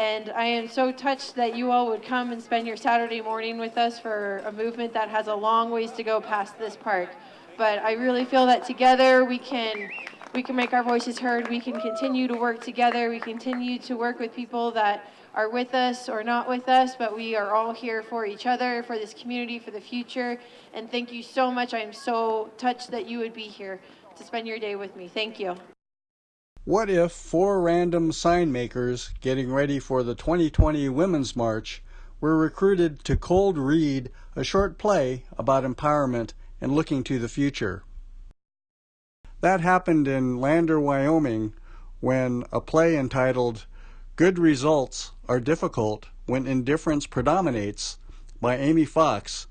And I am so touched that you all would come and spend your Saturday morning with us for a movement that has a long ways to go past this park. But I really feel that together we can make our voices heard. We can continue to work together. We continue to work with people that are with us or not with us, but we are all here for each other, for this community, for the future. And thank you so much. I am so touched that you would be here to spend your day with me. Thank you. What if 4 random sign makers getting ready for the 2020 Women's March were recruited to cold read a short play about empowerment and looking to the future? That happened in Lander, Wyoming, when a play entitled Good Results Are Difficult When Indifference Predominates by Amy Fox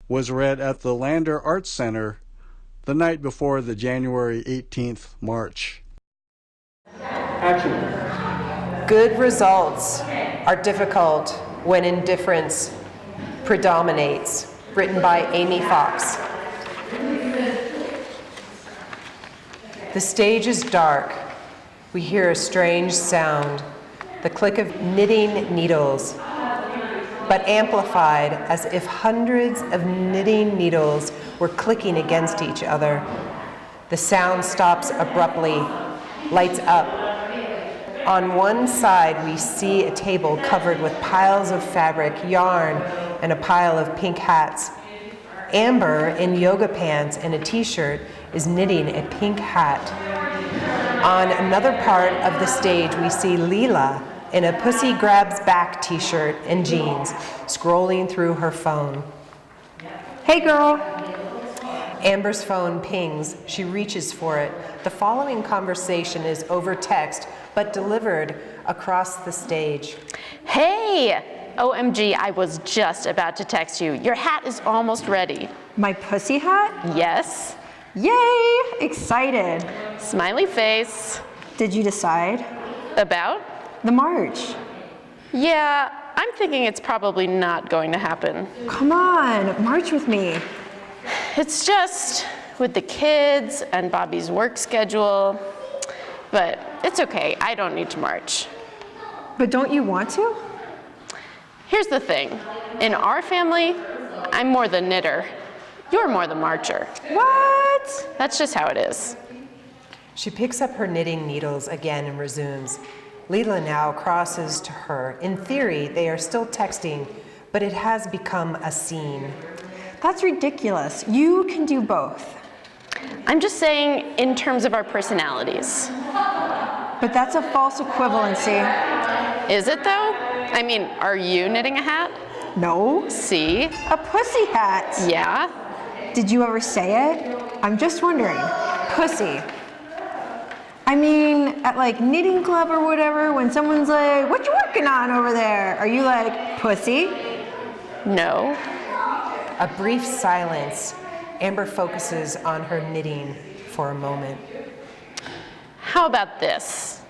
was read at the Lander Arts Center the night before the January 18th march. Action. Good results are difficult when indifference predominates. Written by Amy Fox. The stage is dark. We hear a strange sound, the click of knitting needles, but amplified as if hundreds of knitting needles were clicking against each other. The sound stops abruptly, lights up. On one side, we see a table covered with piles of fabric, yarn, and a pile of pink hats. Amber, in yoga pants and a t-shirt, is knitting a pink hat. On another part of the stage, we see Leela in a Pussy Grabs Back t-shirt and jeans, scrolling through her phone. Hey, girl. Amber's phone pings. She reaches for it. The following conversation is over text, but delivered across the stage. Hey! OMG, I was just about to text you. Your hat is almost ready. My pussy hat? Yes. Yay! Excited. Smiley face. Did you decide? About? The march. Yeah, I'm thinking it's probably not going to happen. Come on, march with me. It's just with the kids and Bobby's work schedule. But it's okay, I don't need to march. But don't you want to? Here's the thing. In our family, I'm more the knitter. You're more the marcher. What? That's just how it is. She picks up her knitting needles again and resumes. Leela now crosses to her. In theory, they are still texting, but it has become a scene. That's ridiculous. You can do both. I'm just saying in terms of our personalities. But that's a false equivalency. Is it though? I mean, are you knitting a hat? No. See? A pussy hat. Yeah? Did you ever say it? I'm just wondering. Pussy. I mean, at like knitting club or whatever, when someone's like, what you working on over there? Are you like, pussy? No. A brief silence. Amber focuses on her knitting for a moment. How about this?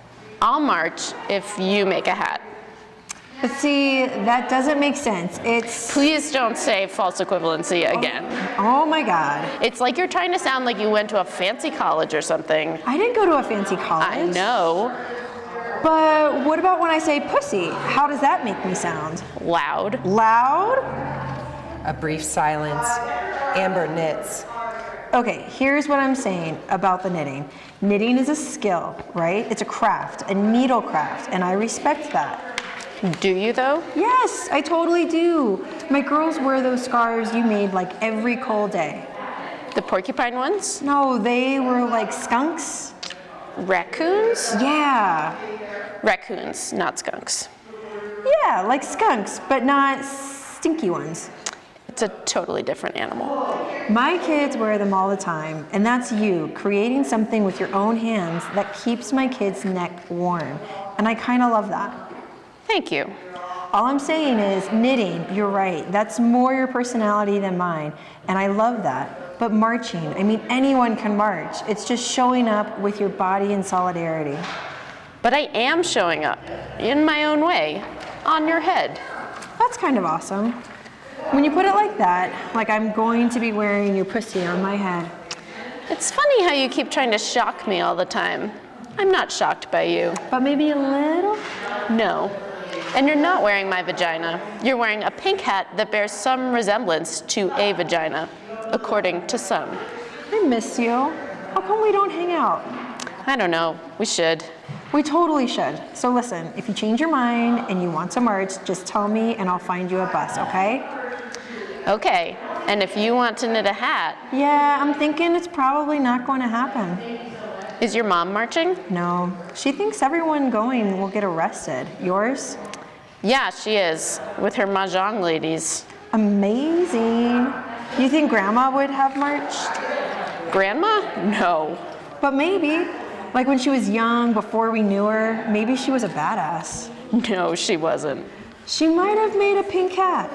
I'll march if you make a hat. But see, that doesn't make sense. It's... Please don't say false equivalency again. Oh my God. It's like you're trying to sound like you went to a fancy college or something. I didn't go to a fancy college. I know. But what about when I say pussy? How does that make me sound? Loud. Loud? A brief silence. Amber knits. Okay, here's what I'm saying about the knitting. Knitting is a skill, right? It's a craft, a needle craft, and I respect that. Do you though? Yes, I totally do. My girls wear those scarves you made like every cold day. The porcupine ones? No, they were like skunks. Raccoons? Yeah. Raccoons, not skunks. Yeah, like skunks, but not stinky ones. It's a totally different animal. My kids wear them all the time, and that's you creating something with your own hands that keeps my kid's neck warm. And I kind of love that. Thank you. All I'm saying is knitting, you're right. That's more your personality than mine, and I love that. But marching, I mean, anyone can march. It's just showing up with your body in solidarity. But I am showing up in my own way, on your head. That's kind of awesome. When you put it like that, like I'm going to be wearing your pussy on my head. It's funny how you keep trying to shock me all the time. I'm not shocked by you. But maybe a little? No. And you're not wearing my vagina. You're wearing a pink hat that bears some resemblance to a vagina, according to some. I miss you. How come we don't hang out? I don't know. We should. We totally should. So listen, if you change your mind and you want some merch, just tell me and I'll find you a bus, okay? Okay. And if you want to knit a hat, Yeah, I'm thinking it's probably not going to happen. is your mom marching? No, she thinks everyone going will get arrested. Yours? Yeah, she is, with her mahjong ladies. Amazing. You think Grandma would have marched? Grandma? No. But maybe. Like when she was young, before we knew her, maybe she was a badass. No, she wasn't. She might have made a pink hat.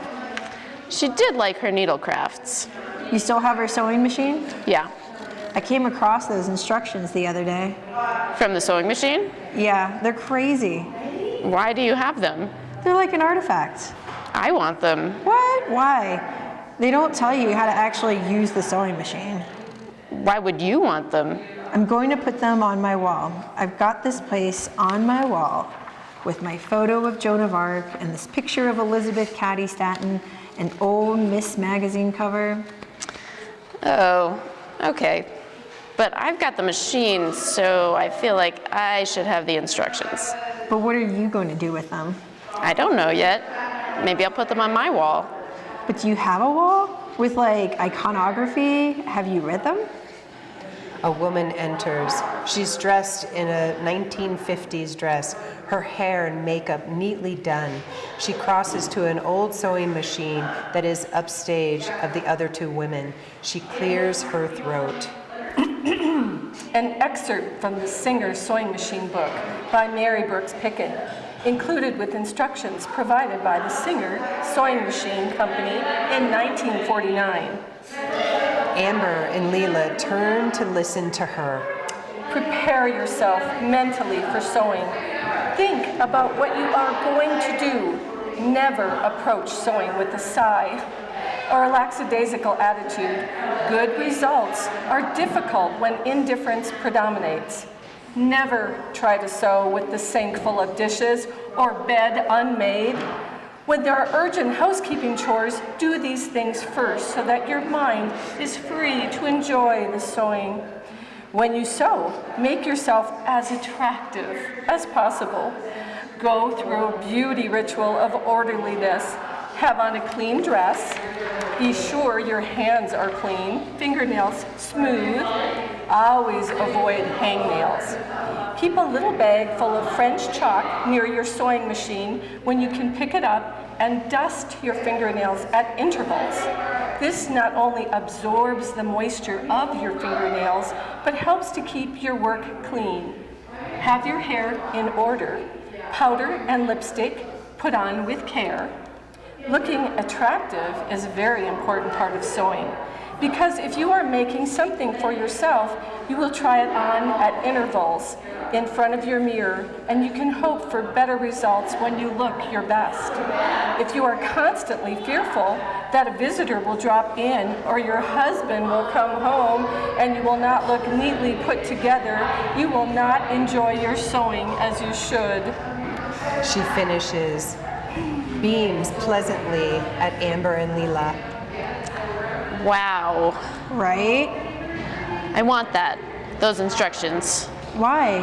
She did like her needle crafts. You still have her sewing machine? Yeah. I came across those instructions the other day. From the sewing machine? Yeah, they're crazy. Why do you have them? They're like an artifact. I want them. What? Why? They don't tell you how to actually use the sewing machine. Why would you want them? I'm going to put them on my wall. I've got this place on my wall with my photo of Joan of Arc and this picture of Elizabeth Cady Stanton, an old Miss Magazine cover. Oh, okay. But I've got the machine, so I feel like I should have the instructions. But what are you going to do with them? I don't know yet. Maybe I'll put them on my wall. But do you have a wall with like iconography? Have you read them? A woman enters. She's dressed in a 1950s dress, her hair and makeup neatly done. She crosses to an old sewing machine that is upstage of the other two women. She clears her throat. An excerpt from the Singer's Sewing Machine book by Mary Brooks Pickett, included with instructions provided by the Singer Sewing Machine Company in 1949. Amber and Leela turn to listen to her. Prepare yourself mentally for sewing. Think about what you are going to do. Never approach sewing with a sigh or a lackadaisical attitude. Good results are difficult when indifference predominates. Never try to sew with the sink full of dishes or bed unmade. When there are urgent housekeeping chores, do these things first so that your mind is free to enjoy the sewing. When you sew, make yourself as attractive as possible. Go through a beauty ritual of orderliness. Have on a clean dress. Be sure your hands are clean, fingernails smooth. Always avoid hangnails. Keep a little bag full of French chalk near your sewing machine when you can pick it up, and dust your fingernails at intervals. This not only absorbs the moisture of your fingernails, but helps to keep your work clean. Have your hair in order. Powder and lipstick put on with care. Looking attractive is a very important part of sewing, because if you are making something for yourself, you will try it on at intervals in front of your mirror, and you can hope for better results when you look your best. If you are constantly fearful that a visitor will drop in or your husband will come home and you will not look neatly put together, you will not enjoy your sewing as you should. She finishes, beams pleasantly at Amber and Leela. Wow. Right? I want that. Those instructions. Why?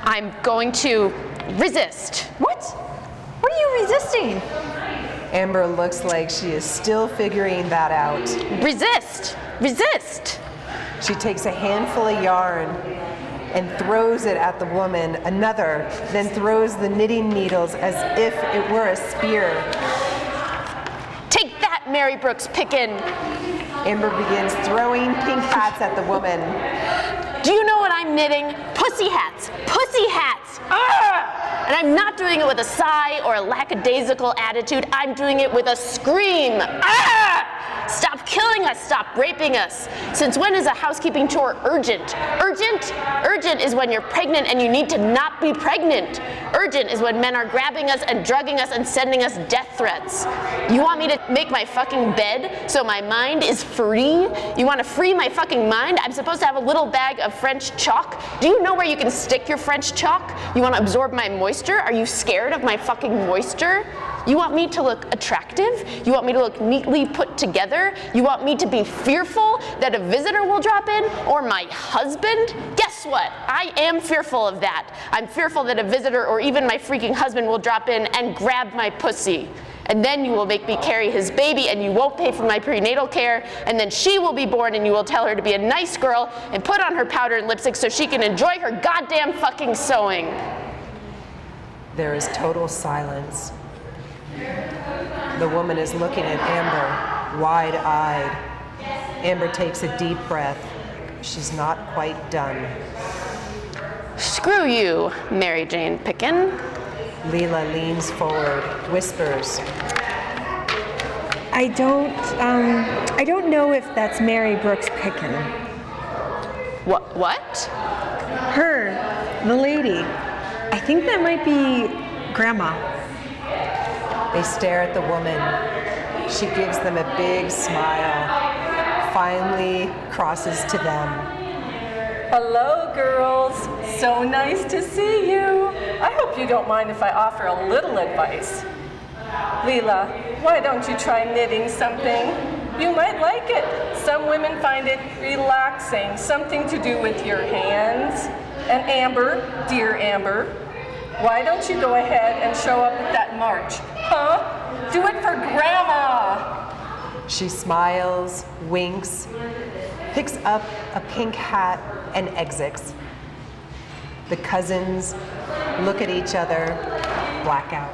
I'm going to resist. What? What are you resisting? Amber looks like she is still figuring that out. Resist! Resist! She takes a handful of yarn and throws it at the woman, another, then throws the knitting needles as if it were a spear. Take that, Mary Brooks Picken! Amber begins throwing pink hats at the woman. Do you know what I'm knitting? Pussy hats! Pussy hats! Arrgh! And I'm not doing it with a sigh or a lackadaisical attitude. I'm doing it with a scream. Arrgh! Stop killing killing us, stop raping us. Since when is a housekeeping chore urgent? Urgent? Urgent is when you're pregnant and you need to not be pregnant. Urgent is when men are grabbing us and drugging us and sending us death threats. You want me to make my fucking bed so my mind is free? You want to free my fucking mind? I'm supposed to have a little bag of French chalk. Do you know where you can stick your French chalk? You want to absorb my moisture? Are you scared of my fucking moisture? You want me to look attractive? You want me to look neatly put together? You want me to be fearful that a visitor will drop in or my husband? Guess what? I am fearful of that. I'm fearful that a visitor or even my freaking husband will drop in and grab my pussy. And then you will make me carry his baby and you won't pay for my prenatal care, and then she will be born and you will tell her to be a nice girl and put on her powder and lipstick so she can enjoy her goddamn fucking sewing. There is total silence. The woman is looking at Amber, wide-eyed. Amber takes a deep breath. She's not quite done. Screw you, Mary Jane Pickin. Leela leans forward, whispers. I don't know if that's Mary Brooks Pickin. What? Her, the lady. I think that might be Grandma. They stare at the woman. She gives them a big smile, finally crosses to them. Hello, girls. So nice to see you. I hope you don't mind if I offer a little advice. Leela, why don't you try knitting something? You might like it. Some women find it relaxing, something to do with your hands. And Amber, dear Amber, why don't you go ahead and show up at that march? Huh? Do it for Grandma. She smiles, winks, picks up a pink hat, and exits. The cousins look at each other, black out.